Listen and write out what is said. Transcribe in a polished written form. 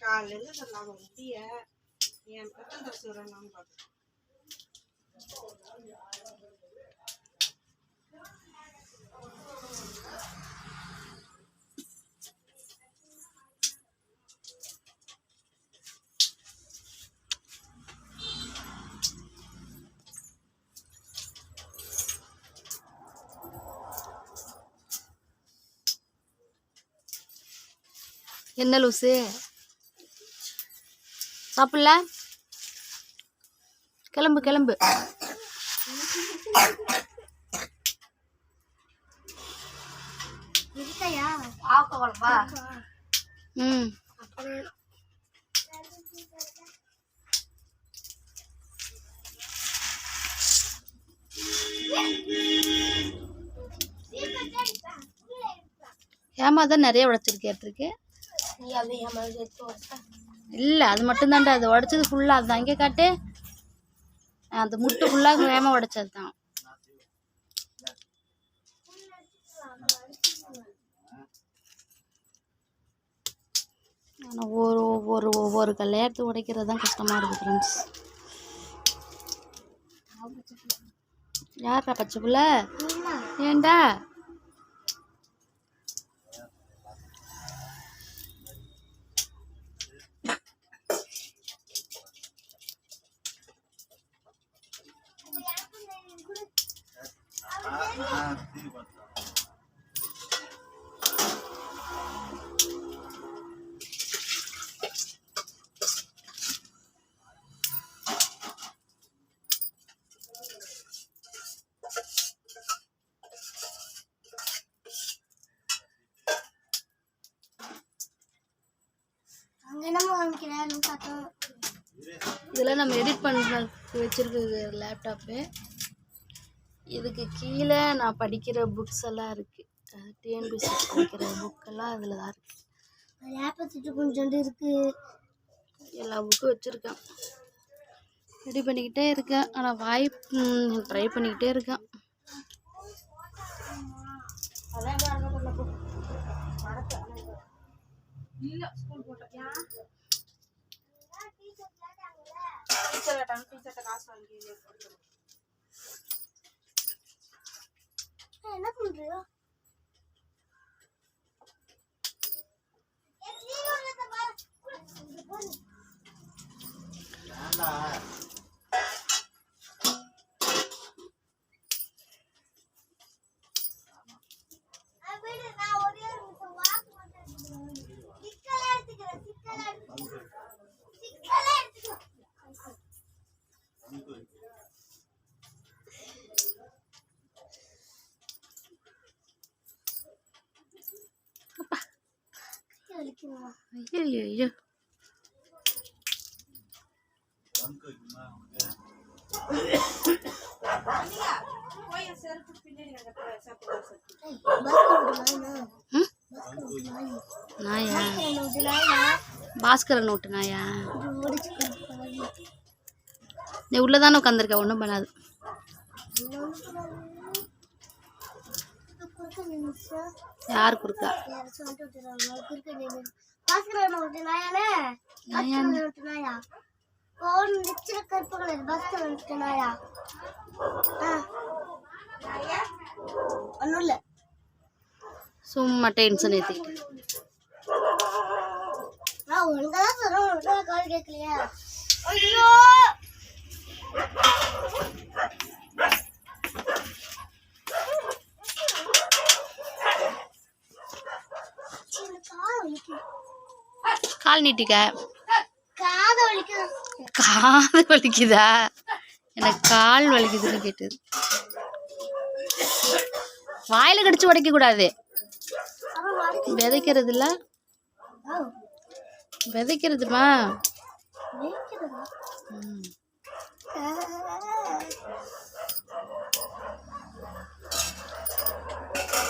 காலையில சொன்னாங்க முடிய என் பக்கம் தசுறான்னு பார்த்து என்ன லூசு சாப்பிடல? கிளம்பு கிளம்பு. ம் ஏமாதான் நிறைய உடைச்சிருக்கு. இல்லை அது மட்டும்தான்டா, அது உடைச்சது ஃபுல்லாக அதுதான். இங்கே காட்டு, அந்த முட்டை ஃபுல்லாக வேகமாக உடைச்சது தான். ஆனால் ஒவ்வொரு கல்லையாட்டு உடைக்கிறது தான் கஷ்டமாக இருக்குது ஃப்ரெண்ட்ஸ். யாரா பச்சை புள்ள? ஏண்டா இதெல்லாம் நம்ம எடிட் பண்ணுறதுக்கு வச்சுருக்குது லேப்டாப்பு. இதுக்கு கீழே நான் படிக்கிற புக்ஸ் எல்லாம் இருக்குது. டிஎன்பிசி படிக்கிற புக்கெல்லாம் அதில் தான் இருக்குது. லேப்டாப் கொஞ்சம் இருக்குது, எல்லா புக்கும் வச்சுருக்கேன். ரெடி பண்ணிக்கிட்டே இருக்கேன். ஆனால் ட்ரை பண்ணிக்கிட்டே இருக்கேன். என்ன பண்றியோ? ஐயோ நாயா? பாஸ்கர நோட்டு நாயா? நீ உள்ளதானே உட்காந்துருக்க, ஒன்றும் பண்ணாது. யார் குறுக்கா? சும்மா டென்ஷன் ஏற்றிக்கிட்டு கால் நீட்டிக்க. காது வலிக்குதா? எனக்கு கால் வலிக்குதுன்னு கேட்டது. வாயில கடிச்சு உடைக்க கூடாது. விதைக்கிறது இல்ல, விதைக்கிறதுமா.